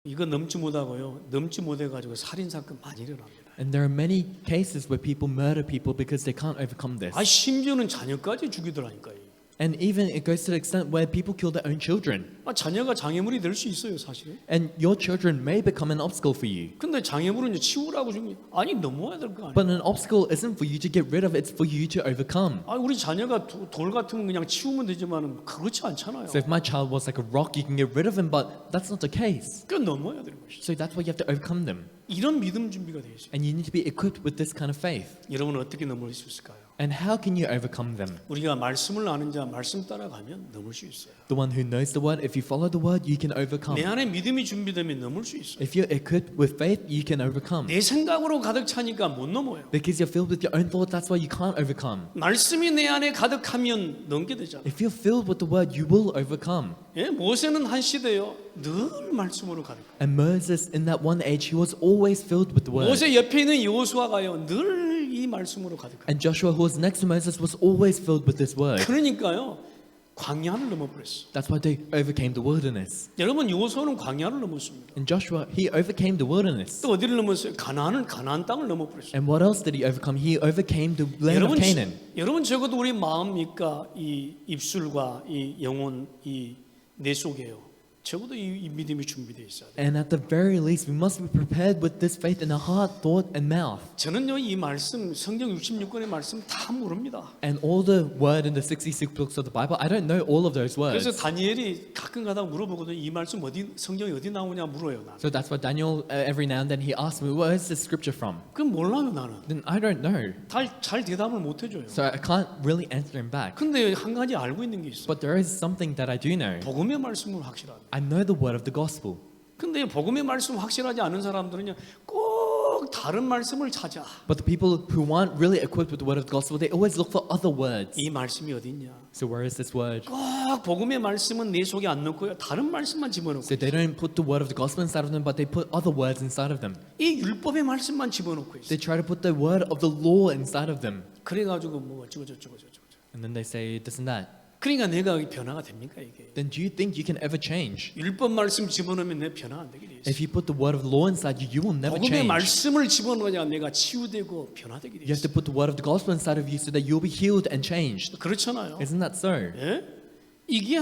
A: 이거 넘지 못하고요. 넘지 못해가지고 살인 사건 많이 일어납니다.
B: And there are many cases where people murder people because they can't overcome this.
A: 아 심지어는 자녀까지 죽이더라니까요.
B: And even it goes to the extent where people kill their own children.
A: 아 자녀가 장애물이 될 수 있어요, 사실은.
B: And your children may become an obstacle for you.
A: 근데 장애물은 이제 치우라고 준 게 아니 넘어야 될 거 아니에요.
B: But an obstacle isn't for you to get rid of, it's for you to overcome.
A: 아 우리 자녀가 돌 같으면 그냥 치우면 되지만은 그렇지 않잖아요.
B: So if my child was like a rock, you can get rid of him, but that's not the case.
A: 그 넘어야 되는 것이죠.
B: So that's why you have to overcome them.
A: 이런 믿음 준비가 되어 있어요.
B: And you need to be equipped with this kind of faith.
A: 여러분은 어떻게 넘을 수 있을까요?
B: And how can you overcome them?
A: 우리가 말씀을 아는 자 말씀 따라가면 넘을 수 있어요.
B: The one who knows the word, if you follow the word, you can overcome.
A: 내 안에 믿음이 준비되면 넘을 수 있어요.
B: If you're equipped with faith, you can overcome.
A: 내 생각으로 가득 차니까 못 넘어요.
B: Because you're filled with your own thoughts, that's why you can't overcome.
A: 말씀이 내 안에 가득하면 넘게 되잖아요.
B: If you're filled with the word, you will overcome.
A: 예, 모세는 한 시대요 늘 말씀으로 가득.
B: And Moses, in that one age, he was always filled with the word.
A: 모세 옆에 있는 여호수아가요 늘 이 말씀으로 가득.
B: And Joshua, who was next to Moses, was always filled with this word.
A: 그러니까요 광야를 넘어버렸어.
B: That's why they overcame the wilderness.
A: 여러분 여호수아는 광야를 넘었습니다.
B: And Joshua, he overcame the wilderness.
A: 또 어디를 넘었어요? 가나안 땅을 넘어버렸어요.
B: And what else did he overcome? He overcame the land of Canaan.
A: 여러분 적어도 우리 마음입니까 이 입술과 이 영혼 이 내 속에요. 적어도 이 믿음이 준비되어 있어야 돼요.
B: And at the very least, we must be prepared with this faith in our heart, thought, and mouth.
A: 저는요 이 말씀 성경 66권의 말씀 다 모릅니다.
B: And all the word in the 66 books of the Bible, I don't know all of those
A: 그래서
B: words.
A: 다니엘이 가끔 가다 물어보거든요. 이 말씀 어디 성경이 어디 나오냐 물어요. 나는.
B: So that's why Daniel, every now and then, he asks me, where is this scripture from?
A: 그건 몰라요 나는.
B: Then I don't know.
A: 잘 대답을 못 해줘요.
B: So I can't really answer him back.
A: 근데 한 가지 알고 있는 게 있어.
B: But there is something that I do know.
A: 복음의 말씀은 확실하다.
B: I know the word of the gospel.
A: 근데 복음의 말씀 확실하지 않은 사람들은요 꼭 다른 말씀을 찾아.
B: But the people who aren't really equipped with the word of the gospel, they always look for other words.
A: 이 말씀이 어디 있냐?
B: So where is this word?
A: 꼭 복음의 말씀은 내 속에 안 넣고요. 다른 말씀만 집어넣고.
B: So they don't put the word of the gospel inside of them, but they put other words inside of them.
A: 이 율법의 말씀만 집어넣고 있어.
B: They try to put the word of the law inside of them.
A: 그래가지고 뭐 어쩌고 저쩌고.
B: And then they say this and that.
A: 그러니까 내가 변화가 됩니까 이게?
B: Then do you think you can ever change?
A: 율법 말씀 집어넣으면 내 변화 안 되게 돼 있어.
B: If you put the word of the law inside you, you will never
A: 복음의
B: change.
A: 말씀을 집어넣어야 내가 치유되고 변화되게 돼
B: You have
A: 있어.
B: to put the word of the gospel inside of you so that you'll be healed and changed.
A: 그렇잖아요.
B: Isn't that so?
A: 예? 이게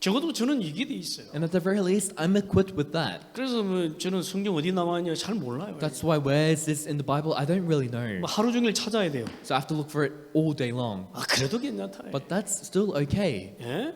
A: 적어도 저는 이게 돼 있어요.
B: And at the very least, I'm equipped with that.
A: 그래서 뭐 저는 성경 어디 나와있냐 잘 몰라요.
B: That's why where is this in the Bible? I don't really know.
A: 뭐 하루 종일 찾아야 돼요.
B: So I have to look for it all day long.
A: 아 그래도 괜찮다.
B: But that's still okay.
A: 예?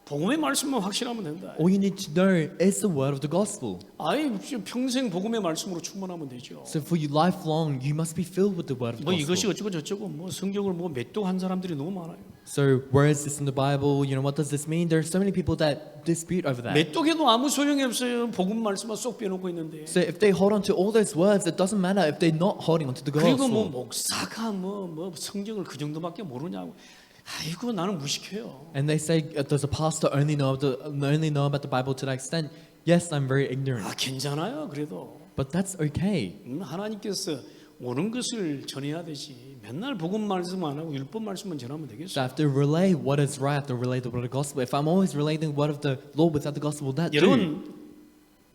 A: 복음의 말씀만 확실하면 된다.
B: All you need to know is the word of the gospel.
A: 아이 평생 복음의 말씀으로 충만하면 되죠.
B: So for you lifelong, you must be filled with the word of the
A: 뭐 이것이
B: gospel.
A: 어쩌고 저쩌고 뭐 성경을 뭐 매도한 사람들이 너무 많아요.
B: So where is this in the Bible? You know, what does this mean? There are so many people that dispute over that.
A: 매도해도 아무 소용이 없어요. 복음 말씀만 쏙 빼놓고 있는데.
B: So if they hold on to all those words, it doesn't matter if they're not holding on to the
A: 그리고 뭐
B: gospel.
A: 목사가 뭐 성경을 그 정도밖에 모르냐고. 아이고 나는 무식해요.
B: And they say, does a pastor only know about the Bible to that extent? Yes, I'm very ignorant.
A: 아 괜찮아요. 그래도
B: But that's okay.
A: 하나님께서 옳은 것을 전해야 되지. 맨날 복음 말씀 안 하고 율법 말씀만 전하면
B: So I
A: 되겠어요.
B: have to relay what is right, I have to relay the word of the gospel. If I'm always relaying the word of the Lord without the gospel, that do.
A: 여러분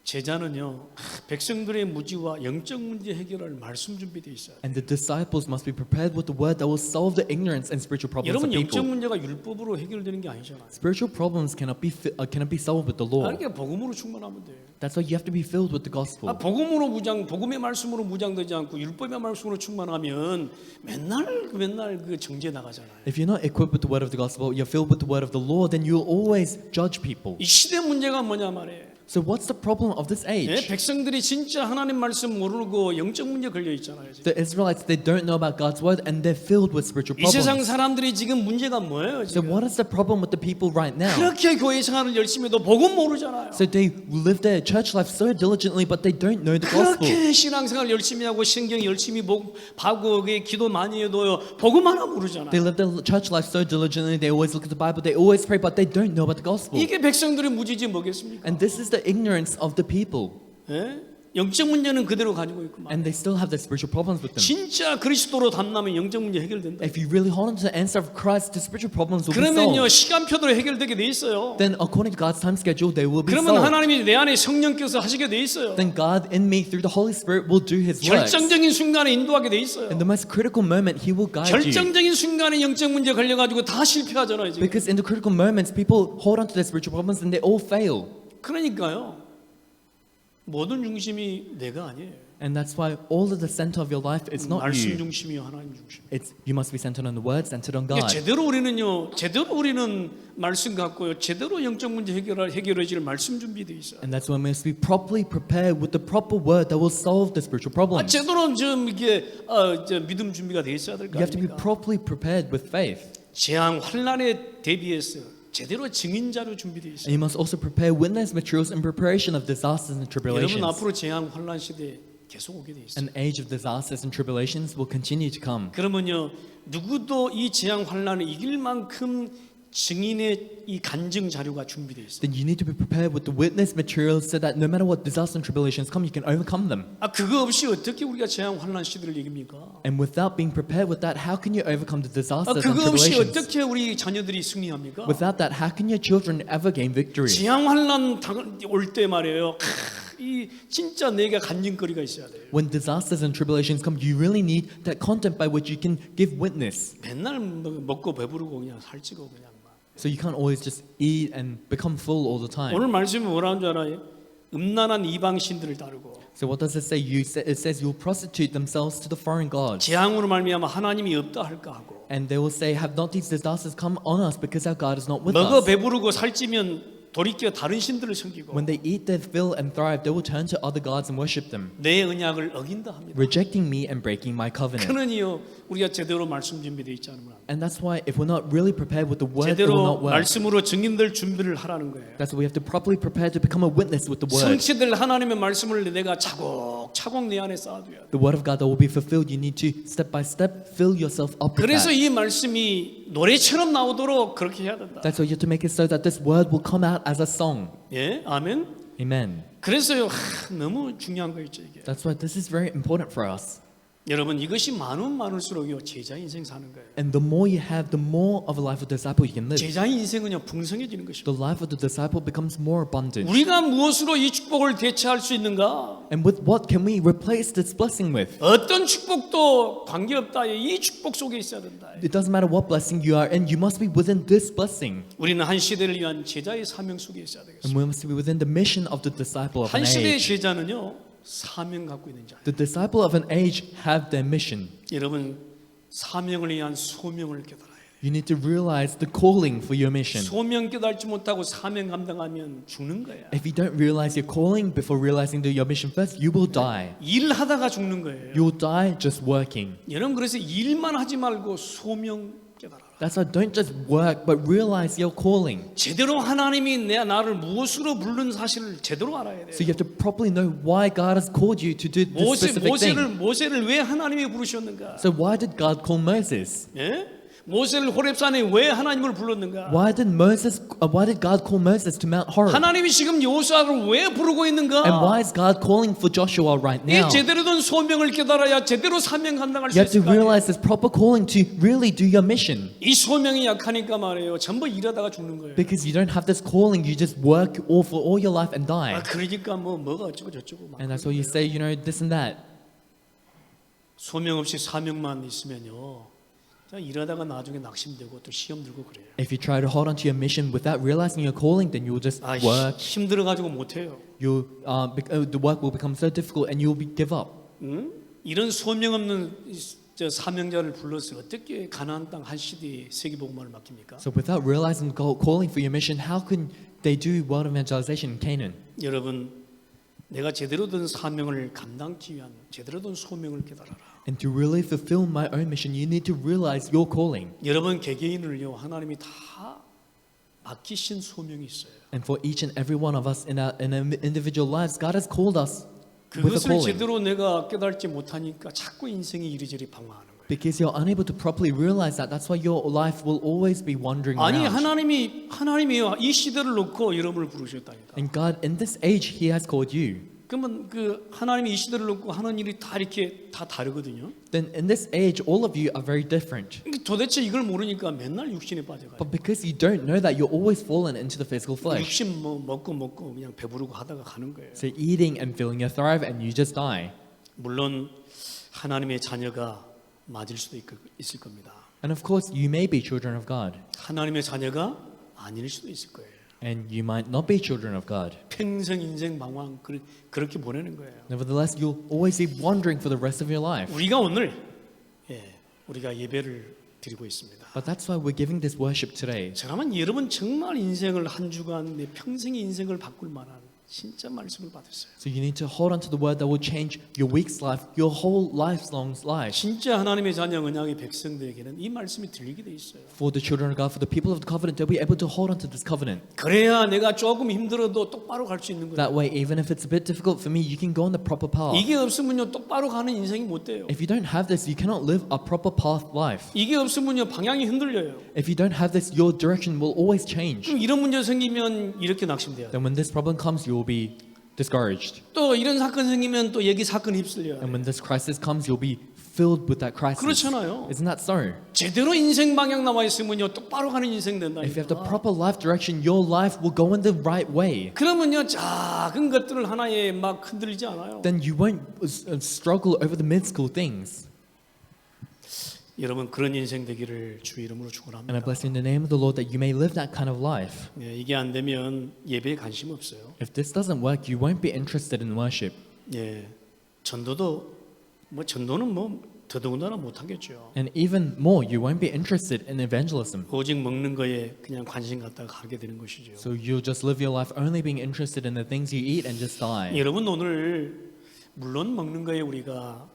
A: 제자는요 백성들의 무지와 영적 문제 해결할 말씀 준비되어 있어요.
B: And the disciples must be prepared with the word that will solve the ignorance and spiritual problems of
A: 여러분 영적
B: people.
A: 문제가 율법으로 해결되는 게 아니잖아요.
B: Spiritual problems cannot be solved with the law.
A: 그러니까 복음으로 충만하면 돼요.
B: That's why you have to be filled with the gospel.
A: 복음의 말씀으로 무장되지 않고 율법의 말씀으로 충만하면 맨날 그 정죄 나가잖아요.
B: If you're not equipped with the word of the gospel, you're filled with the word of the law, then you'll always judge people.
A: 이 시대 문제가 뭐냐 말이에요.
B: So what's the problem of this
A: 예,
B: age?
A: 백성들이 진짜 하나님 말씀 모르고 영적 문제 걸려 있잖아요. 지금.
B: The Israelites, they don't know about God's word and they're filled with spiritual
A: 이 세상
B: problems.
A: 사람들이 지금 문제가 뭐예요?
B: So
A: 지금?
B: what is the problem with the people right now?
A: 그렇게 교회 생활을 열심히 해도 복음 모르잖아요.
B: So they live their church life so diligently, but they don't know the gospel.
A: 그렇게 신앙생활 열심히 하고 신경 열심히 보고 기도 많이 해도요 복음 하나 모르잖아요.
B: They live their church life so diligently, they always look at the Bible, they always pray, but they don't know about the gospel.
A: 이게 백성들의 무지지 뭐겠습니까?
B: And this is the ignorance of the people.
A: 예? 영적 문제는 그대로 가지고 있구만.
B: And they still have their spiritual problems with them.
A: 진짜 그리스도로 담나면 영적 문제 해결된다.
B: If you really hold on to the answer of Christ, the spiritual problems will be
A: 그러면요
B: solved.
A: 시간표대로 해결되게 돼 있어요.
B: Then according to God's time schedule, they will be
A: 그러면
B: solved.
A: 하나님이 내 안에 성령께서 하시게 돼 있어요.
B: Then God in me through the Holy Spirit will do His works.
A: 결정적인 순간에 인도하게 돼 있어요.
B: In the most critical moment, He will guide you.
A: 결정적인 순간에 영적 문제 걸려가지고 다 실패하잖아요 지금.
B: Because in the critical moments, people hold on to their spiritual problems and they all fail.
A: 그러니까요 모든 중심이 내가 아니에요.
B: And that's why all of the center of your life is not
A: 말씀
B: you.
A: 중심이요 하나님 중심.
B: It's you must be centered on the word, centered on
A: 그러니까
B: God.
A: 제대로 우리는 말씀 갖고요 제대로 영적 문제 해결해질 말씀 준비돼 있어요.
B: And that's why we must be properly prepared with the proper word that will solve the spiritual problems.
A: 제대로 좀 이게 믿음 준비가 돼 있어야 될 거
B: You have to be
A: 아닙니까?
B: properly prepared with faith.
A: 재앙 환란에 대비해서 제대로 증인 자료 준비돼 있어요.
B: And you must also prepare witness materials in preparation of disasters and
A: 여러분
B: tribulations.
A: 앞으로 재앙 환란 시대 계속 오게 돼 있어요.
B: An age of disasters and tribulations will continue to come.
A: 그러면요 누구도 이 재앙 환란을 이길 만큼 증인의 이 간증 자료가 준비돼 있어요.
B: Then you need to be prepared with the witness materials so that no matter what disaster and tribulations come, you can overcome them.
A: 그거 없이 어떻게 우리가 재앙 환란 시대를 이깁니까?
B: And without being prepared with that, how can you overcome the disasters and
A: 그거 없이
B: tribulations?
A: 어떻게 우리 자녀들이 승리합니까?
B: Without that, how can your children ever gain victory?
A: 재앙 환란 올 때 말이에요. 이 진짜 내가 간증거리가 있어야 돼요.
B: When disasters and tribulations come, you really need that content by which you can give witness.
A: 맨날 먹고 배부르고 그냥 살찌고 그냥 막.
B: So you can't always just eat and become full all the time.
A: 오늘 말씀이 뭐라는 줄 알아요? 음란한 이방 신들을 따르고
B: So what does it say? It says you'll prostitute themselves to the foreign gods.
A: 재앙으로 말미암아 하나님이 없다 할까 하고
B: And they will say, have not these disasters come on us because our God is not with
A: 먹어
B: us?
A: 배부르고 살찌면 돌이켜 다른 신들을 섬기고
B: When they eat their fill and thrive, they will turn to other gods and worship them,
A: 내 언약을 어긴다 합니다.
B: rejecting me and breaking my covenant.
A: 그러니요 우리가 제대로 말씀 준비되어 있지 않으면
B: And that's why if we're not really prepared with the word, it will
A: 제대로
B: not work.
A: 말씀으로 증인될 준비를 하라는 거예요.
B: That's why we have to properly prepare to become a witness with the word.
A: 성취될 하나님의 말씀을 내가 차곡차곡 내 안에 쌓아둬야 돼.
B: The word of God that will be fulfilled, you need to step by step fill yourself up with
A: 그래서
B: that.
A: 이 말씀이 노래처럼 나오도록 그렇게 해야 된다.
B: That's why you have to make it so that this word will come out as a song.
A: 예, 아멘.
B: Amen.
A: 그래서요 너무 중요한 거 있죠 이게.
B: That's why this is very important for us.
A: 여러분 이것이 많으면 많을수록요 제자 인생 사는 거예요.
B: And the more you have, the more of a life of disciple you can live.
A: 제자 인생은요 풍성해지는 것이고.
B: The life of the disciple becomes more abundant.
A: 우리가 무엇으로 이 축복을 대체할 수 있는가?
B: And with what can we replace this blessing with?
A: 어떤 축복도 관계없다. 이 축복 속에 있어야 된다.
B: It doesn't matter what blessing you are in, you must be within this blessing.
A: 우리는 한 시대를 위한 제자의 사명 속에 있어야
B: And
A: 되겠습니다.
B: we must be within the mission of the disciple of
A: 한
B: an
A: 시대의
B: age.
A: 제자는요 사명 갖고 있는 자.
B: The disciple of an age have their mission.
A: 여러분 사명을 위한 소명을 깨달아야 돼요.
B: You need to realize the calling for your mission.
A: 소명 깨달지 못하고 사명 감당하면 죽는 거야.
B: If you don't realize your calling before realizing your mission first, you will die.
A: 일하다가 죽는 거예요.
B: You'll die just working.
A: 여러분 그래서 일만 하지 말고 소명 깨달아라.
B: That's why don't just work, but realize your calling.
A: 제대로 하나님이 나를 무엇으로 부른 사실을 제대로 알아야 돼요.
B: So you have to properly know why God has called you to do this specific thing.
A: 모세를 왜 하나님이 부르셨는가?
B: So why did God call Moses?
A: 예? 모세를 호렙산에 왜 하나님을 불렀는가?
B: Why did God call Moses to Mount Horeb?
A: 하나님이 지금 여호수아를 왜 부르고 있는가?
B: And why is God calling for Joshua right
A: 이
B: now?
A: 제대로 된 소명을 깨달아야 제대로 사명 감당할 수
B: You have to
A: 있을 거 아니에요.
B: realize this proper calling to really do your mission.
A: 이 소명이 약하니까 말이에요. 전부 일하다가 죽는 거예요.
B: Because you don't have this calling, you just work for all your life and die.
A: 그러니까 뭐가 어쩌고 저쩌고 막.
B: And that's why you say, this and that.
A: 소명 없이 사명만 있으면요. 일하다가 나중에 낙심되고 또 시험 들고 그래요.
B: If you try to hold on to your mission without realizing your calling, then you'll just work.
A: 힘들어 가지고 못 해요.
B: The work will become so difficult and you'll give up.
A: 이런 소명 없는 사명자를 불러서 어떻게 가나안 땅 한 시대에 세계 복음화를 맡깁니까?
B: So without realizing the calling for your mission, how can they do world evangelization in Canaan?
A: 여러분, 내가 제대로 된 사명을 감당하기 위한 제대로 된 소명을 깨달아라.
B: And to really fulfill my own mission, you need to realize your calling.
A: 여러분 개개인을요 하나님이 다 맡기신 소명이 있어요.
B: And for each and every one of us in our individual lives, God has called us with a
A: 그것을
B: calling.
A: 제대로 내가 깨달지 못하니까 자꾸 인생이 이리저리 방황하는 거예요.
B: Because you're unable to properly realize that, that's why your life will always be wandering
A: 아니
B: around.
A: 하나님이요 이 시대를 놓고 여러분을 부르셨다니까.
B: And God, in this age, He has called you.
A: 그러면 그 하나님이 이 시대를 놓고 하는 일이 다 이렇게 다 다르거든요.
B: Then in this age, all of you are very different.
A: 도대체 이걸 모르니까 맨날 육신에 빠져가요.
B: But because you don't know that, you're always fallen into the physical flesh.
A: 육신 먹고 그냥 배부르고 하다가 가는 거예요.
B: So eating and feeling your thrive, and you just die.
A: 물론 하나님의 자녀가 맞을 수도 있을 겁니다.
B: And of course, you may be children of God,
A: 하나님의 자녀가 아닐 수도 있을 거예요.
B: and you might not be children of God.
A: 평생 인생 방황 그렇게 보내는 거예요.
B: Nevertheless, you'll always be wandering for the rest of your life.
A: 우리가 오늘 우리가 예배를 드리고 있습니다.
B: But that's why we're giving this worship today.
A: 잠깐만 여러분 정말 인생을 한 주간 내 평생의 인생을 바꿀 만한 진짜 말씀을 받았어요.
B: So you need to hold on to the word that will change your week's life, your whole lifelong life.
A: 진짜 하나님의 자녀 언약의 백성들에게는 이 말씀이 들리게 돼 있어요.
B: For the children of God, for the people of the covenant, they'll be able to hold on to this covenant.
A: 그래야 내가 조금 힘들어도 똑바로 갈 수 있는 거예요.
B: That way, even if it's a bit difficult for me, you can go on the proper path.
A: 이게 없으면요 똑바로 가는 인생이 못 돼요.
B: If you don't have this, you cannot live a proper path life.
A: 이게 없으면요 방향이 흔들려요.
B: If you don't have this, your direction will always change.
A: 그럼 이런 문제 생기면 이렇게 낙심돼요.
B: Then when this problem comes, you will be discouraged.
A: 또 이런 사건 생기면 또 여기 사건 휩쓸려요.
B: And when this crisis comes, you'll be filled with that crisis.
A: 그렇잖아요.
B: Isn't that so?
A: 제대로 인생 방향 나와 있으면요 똑바로 가는 인생 된다.
B: If you have the proper life direction, your life will go in the right way.
A: 그러면요 작은 것들을 하나에 막 흔들리지 않아요.
B: Then you won't struggle over the minuscule things.
A: 여러분 그런 인생 되기를 주 이름으로
B: And I
A: 축원합니다.
B: bless you in the name of the Lord that you may live that kind of life.
A: 이게 안 되면 예배에 관심 없어요.
B: If this doesn't work, you won't be interested in worship.
A: 전도는 더더군다나 못 하겠죠.
B: And even more, you won't be interested in evangelism.
A: 오직 먹는 거에 그냥 관심 갖다가 가게 되는 것이죠.
B: So you'll just live your life only being interested in the things you eat and just die.
A: 여러분 오늘 물론 먹는 거에 우리가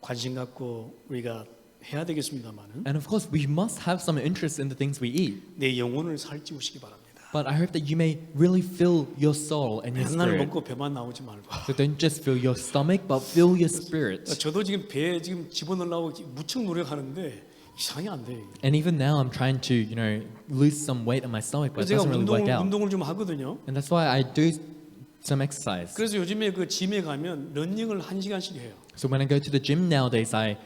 A: 관심 갖고 우리가 해야 되겠습니다만은
B: And of course, we must have some interest in the things we eat.
A: 내 영혼을 살찌우시기 바랍니다.
B: But I hope that you may really fill your soul and your
A: 맨날
B: spirit.
A: 먹고 배만 나오지 말고.
B: So don't just fill your stomach, but fill your spirit.
A: 저도 지금 배에 지금 집어넣으려고 무척 노력하는데 이상이 안 돼.
B: And even now, I'm trying to, lose some weight in my stomach, but it
A: 제가
B: doesn't really work out.
A: 운동을 좀 하거든요.
B: And that's why I do some exercise.
A: 그래서 요즘에 그 짐에 가면 러닝을 1시간씩 해요.
B: So when I go to the gym nowadays, I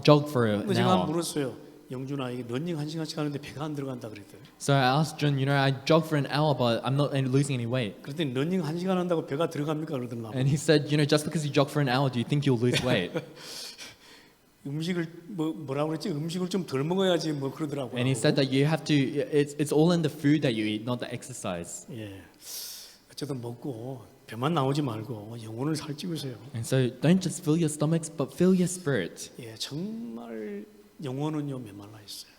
B: jog for an
A: 근데 제가 한번
B: hour.
A: 물었어요. 영준아 이게 러닝 1시간씩 하는데 배가 안 들어간다 그랬더니.
B: So I asked Jun, I jog for an hour, but I'm not losing any weight.
A: 그랬더니 러닝 1시간 한다고 배가 들어갑니까 그러더라고요.
B: And he said, just because you jog for an hour, do you think you'll lose weight?
A: 음식을 뭐라고 그랬지? 음식을 좀 덜 먹어야지 뭐 그러더라고요.
B: And he said that you have to, it's all in the food that you eat, not the exercise.
A: 예. 어쨌든 먹고 배만 나오지 말고 영혼을 살찌우세요.
B: And so don't just fill your stomachs, but fill your spirit.
A: 예, 정말 영혼은요 메말라 있어요.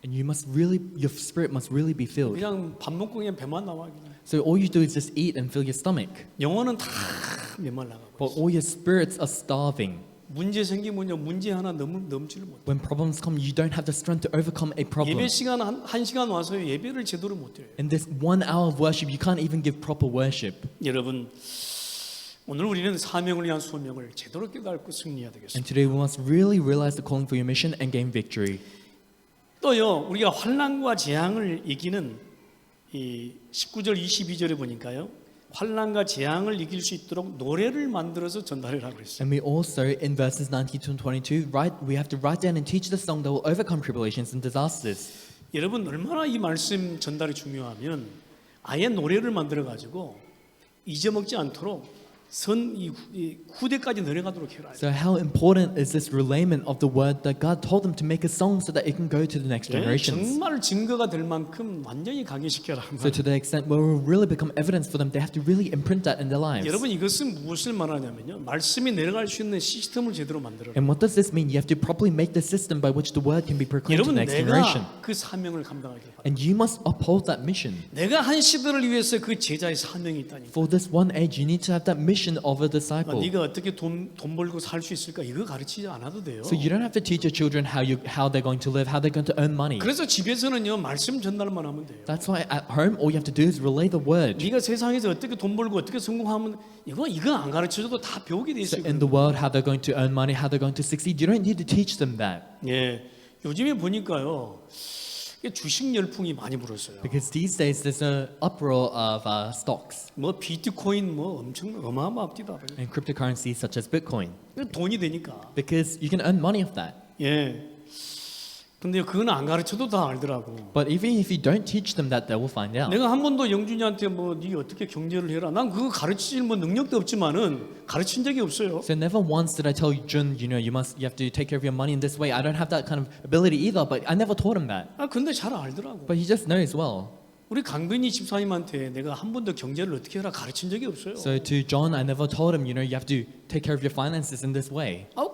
B: And you must really, your spirit must really be filled.
A: 그냥 밥 먹고 그냥 배만 나와. 그냥.
B: So all you do is just eat and fill your stomach.
A: 영혼은 다 메말라가고.
B: But all your spirits are starving.
A: 문제 생기면요 문제 하나 넘지를 못해.
B: When problems come, you don't have the strength to overcome a problem.
A: 예배 시간 한 시간 와서 예배를 제대로 못 드려요.
B: In this 1 hour of worship, you can't even give proper worship.
A: 여러분 오늘 우리는 사명을 위한 소명을 제대로 깨닫고 승리해야 되겠습니다.
B: And today we must really realize the calling for your mission and gain victory.
A: 또요 우리가 환난과 재앙을 이기는 이 19절 22절에 보니까요 환난과 재앙을 이길 수 있도록 노래를 만들어서 전달하라고 그랬어요.
B: And we also, in verses 19 to 22, we have to write down and teach the song that will overcome tribulations and disasters.
A: 여러분 얼마나 이 말씀 전달이 중요하면 아예 노래를 만들어 가지고 잊어먹지 않도록 이 후대까지 내려가도록 해라.
B: So how important is this relayment of the word that God told them to make a song so that it can go to the next
A: 네,
B: generations?
A: 정말 증거가 될 만큼 완전히 강해시켜라.
B: So to the extent where it will really become evidence for them, they have to really imprint that in their lives.
A: 여러분 이것은 무엇을 말하냐면요. 말씀이 내려갈 수 있는 시스템을 제대로 만들어라.
B: And what does this mean? You have to properly make the system by which the word can be proclaimed to
A: 여러분
B: the next generation.
A: 내가 그 사명을 감당하길 바랍니다.
B: And you must uphold that mission.
A: 내가 한 시대를 위해서 그 제자의 사명이 있다니까.
B: For this one age, you need to have that mission of a disciple.
A: 네가 어떻게 돈 벌고 살 수 있을까? 이거 가르치지 않아도 돼요.
B: So you don't have to teach your children how they're going to live, how they're going to earn money.
A: 그래서 집에서는요 말씀 전달만 하면 돼요.
B: That's why at home, all you have to do is relay the word.
A: 네가 세상에서 어떻게 돈 벌고 어떻게 성공하면 이거 안 가르쳐줘도 다 배우게 돼
B: So
A: 있어요.
B: in the world, how they're going to earn money, how they're going to succeed, you don't need to teach them that.
A: 예, 요즘에 보니까요 주식 열풍이 많이 불었어요.
B: Because these days, there's an uproar of stocks
A: 뭐 비트코인 뭐 엄청 어마어마합니다.
B: and cryptocurrencies such as Bitcoin.
A: 돈이 되니까.
B: Because you can earn money off that.
A: 예. 근데 그건 안 가르쳐도 다 알더라고.
B: But even if you don't teach them that, they will find out.
A: 내가 한 번도 영준이한테 뭐 네 어떻게 경제를 해라. 난 그거 가르칠 뭐 능력도 없지만은 가르친 적이 없어요.
B: So never once did I tell Jun, you have to take care of your money in this way. I don't have that kind of ability either, but I never taught him that.
A: 아 근데 잘 알더라고.
B: But he just knows well.
A: 우리 강근희 집사님한테 내가 한 번도 경제를 어떻게 해라 가르친 적이 없어요.
B: So to John, I never told him, you have to take care of your finances in this way.
A: 아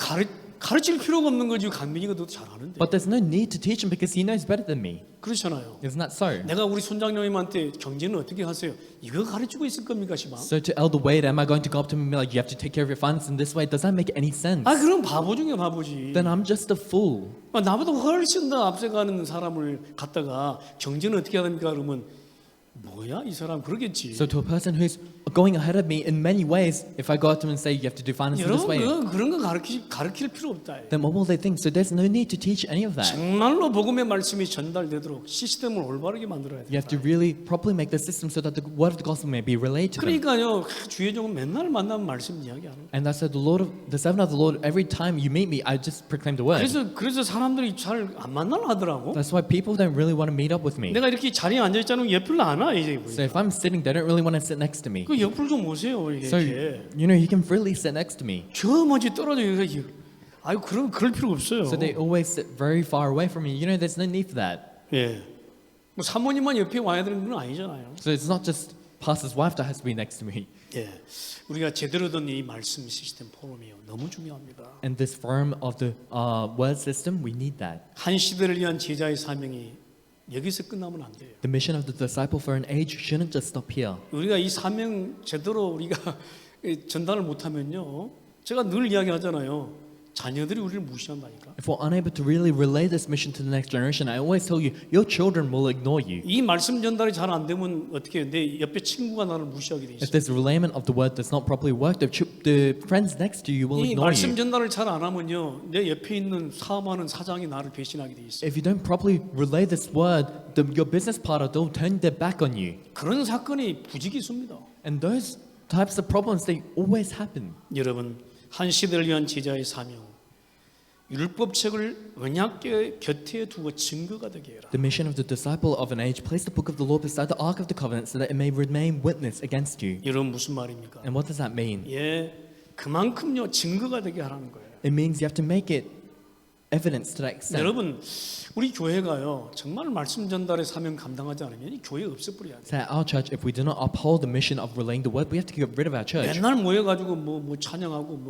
A: 가르칠 필요가 없는 거지. 강민이가 더 잘 아는데.
B: But there's no need to teach him because he knows better than me.
A: 그렇잖아요.
B: Isn't that so?
A: 내가 우리 손장님한테 경제는 어떻게 하세요? 이거 가르치고 있을 겁니까, 시방?
B: So to Elder Wade, am I going to go up to him and be like, you have to take care of your finances in this way? Does that make any sense?
A: 아 그럼 바보 중에 바보지.
B: Then I'm just a fool.
A: 아, 나보다 훨씬 더 앞서가는 사람을 갖다가 경제는 어떻게 해야 됩니까? 그러면 뭐야 이 사람 그러겠지.
B: So to a person who's going ahead of me in many ways, if I go up to him and say, you have to do finances this
A: 여러분
B: way,
A: 그런 거 가르칠 필요 없다.
B: then what will they think? So there's no need to teach any of that.
A: 정말로 복음의 말씀이 전달되도록 시스템을 올바르게 만들어야 돼.
B: You have to really properly make the system so that the word of the gospel may be relayed to them.
A: 그러니까요 주의 종은 맨날 만나면 말씀 이야기하는.
B: And that's why the servant of the Lord, every time you meet me, I just proclaim the word.
A: 그래서 사람들이 잘 안 만나려 하더라고.
B: That's why people don't really want to meet up with me.
A: 내가 이렇게 자리에 앉아 있자면 옆을 안 와 이제.
B: So if I'm sitting, they don't really want to sit next to me.
A: 그 옆을 좀 오세요 이렇게.
B: So you can freely sit next to me.
A: 저 먼지 떨어져 있어. 아유 그럴 필요 없어요.
B: So they always sit very far away from me. There's no need for that.
A: 예. 뭐 사모님만 옆에 와야 되는 건 아니잖아요.
B: So it's not just pastor's wife that has to be next to me.
A: 예. 우리가 제대로 된 이 말씀 시스템 포럼이요 너무 중요합니다.
B: And this form of the word system, we need that.
A: 한 시대를 위한 제자의 사명이 여기서 끝나면 안 돼요.
B: The mission of the disciple for an age shouldn't just stop here.
A: 우리가 이 사명 제대로 우리가 전달을 못하면요, 제가 늘 이야기하잖아요. 자녀들이 우리를 무시한다니까.
B: If we're unable to really relay this mission to the next generation, I always tell you, your children will ignore you.
A: 이 말씀 전달이 잘 안 되면 어떻게 내 옆에 친구가 나를 무시하게 돼
B: If
A: 있어.
B: this relayment of the word does not properly work, the friends next to you will
A: 이
B: ignore
A: 말씀
B: you.
A: 전달을 잘 안 하면요, 내 옆에 있는 사업하는 사장이 나를 배신하게 돼 있어.
B: If you don't properly relay this word, your business partner will turn their back on you.
A: 그런 사건이 부지기수입니다.
B: And those types of problems, they always happen.
A: 여러분, 한 시대를 위한 제자의 사명, 율법책을 언약궤 곁에 두고 증거가 되게 해라.
B: The mission of the disciple of an age, place the book of the law beside the ark of the covenant so that it may remain witness against you.
A: 여러분 무슨 말입니까?
B: And what does that mean?
A: 예, 그만큼요 증거가 되게 하라는 거예요.
B: It means you have to make it evidence to that extent.
A: 여러분, 우리 교회가요 정말 말씀 전달의 사명 감당하지 않으면 이 교회 없애버려야 돼.
B: So at our church, if we do not uphold the mission of relaying the word, we have to get rid of our church.
A: 맨날 모여가지고 뭐 찬양하고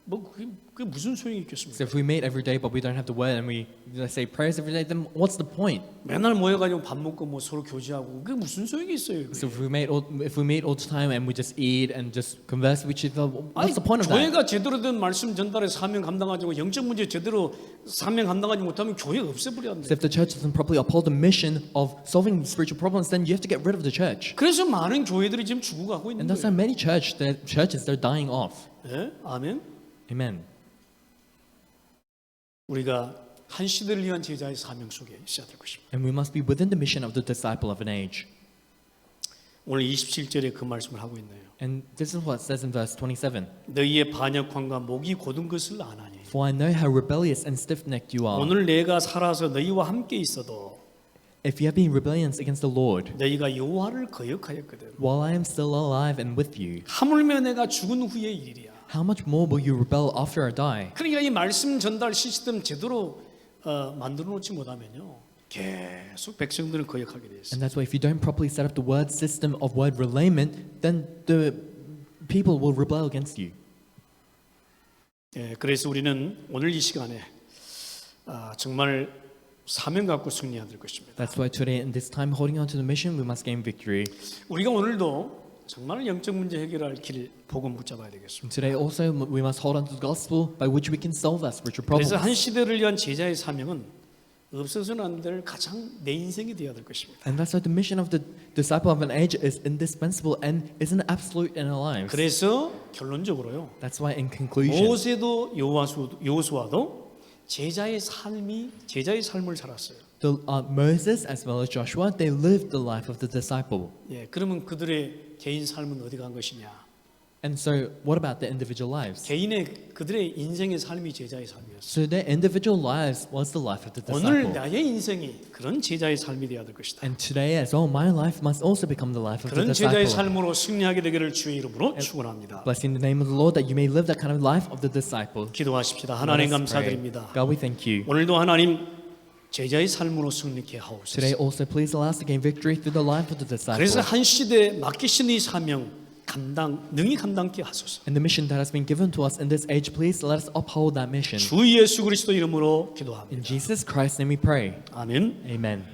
A: 뭐 그게 무슨 소용이 있겠습니까?
B: So if we meet every day but we don't have the word and we let's say prayers every day, then what's the point?
A: 맨날 모여가지고 밥 먹고 뭐 서로 교제하고 그게 무슨 소용이 있어요?
B: So if we meet all the time and we just eat and just converse with each other,
A: 아니,
B: what's the point of that?
A: 교회가 제대로 된 말씀 전달에 사명 감당하지 못하고 영적 문제 제대로 사명 감당하지 못하면 교회 없애버려야
B: So
A: 돼.
B: if the church doesn't properly uphold the mission of solving spiritual problems, then you have to get rid of the church.
A: 그래서 많은 교회들이 지금 죽어가고 있는
B: And that's how
A: 거예요.
B: many churches they're dying off.
A: 예? 아멘.
B: Amen.
A: 우리가 한 시대를 위한 제자의 사명 속에 있어야 될 것입니다.
B: And we must be within the mission of the disciple of an age.
A: 오늘 27절에 그 말씀을 하고 있네요.
B: And this is what it says in verse 27.
A: 너희의 반역함과 목이 곧은 것을 아나니
B: For I know how rebellious and stiff-necked you are.
A: 오늘 내가 살아서 너희와 함께 있어도
B: If you have been rebellious against the Lord,
A: 너희가 여호와를 거역하였거든.
B: while I am still alive and with you,
A: 하물며 내가 죽은 후의 일이야.
B: how much more will you rebel after I die?
A: 그러니까 이 말씀 전달 시스템 제대로 만들어 놓지 못하면요 계속 백성들은 거역하게 돼 있어요.
B: And that's why if you don't properly set up the word system of word relayment, then the people will rebel against you.
A: 그래서 우리는 오늘 이 시간에 정말 사명 갖고 승리해야 될 것입니다.
B: That's why today, in this time, holding on to the mission, we must gain victory.
A: 우리가 오늘도 정말 영적 문제 해결할 길 복음 붙잡아야 되겠습니다.
B: And today also, we must hold on to the gospel by which we can solve our spiritual problems.
A: 그래서 한 시대를 위한 제자의 사명은 없어서는 안 될 가장 내 인생이 되어야 될 것입니다.
B: And that's why the mission of the disciple of an age is indispensable and isn't absolute in our lives.
A: 그래서 결론적으로요.
B: That's why, in conclusion,
A: 모세도 여호수아도 제자의 삶을 살았어요.
B: Moses as well as Joshua, they lived the life of the disciple.
A: 예, 그러면 그들의 개인 삶은 어디 간 것이냐?
B: And so, what about their individual lives?
A: 그들의 인생의 삶이 제자의 삶이었어요.
B: So their individual lives was the life of the
A: 오늘
B: disciple.
A: 나의 인생이 그런 제자의 삶이 되어야 될 것이다.
B: And today as well, my life must also become the life of the
A: 그런 제자의
B: disciple.
A: 삶으로 승리하게 되기를 주의 이름으로 축원합니다.
B: Blessing the name of the Lord that you may live that kind of life of the disciple.
A: 기도하십시다.
B: Let
A: 하나님
B: us pray.
A: 감사드립니다.
B: God, we thank you.
A: 오늘도 하나님 제자의 삶으로 승리케 하옵소서.
B: Today also please allow us to gain victory through the life of the disciple.
A: 그래서 한 시대에 맡기신 이 사명 능히 감당케 하소서.
B: And the mission that has been given to us in this age, please let us uphold that mission.
A: 주 예수 그리스도 이름으로 기도합니다.
B: In Jesus Christ's name we pray.
A: 아멘.
B: Amen.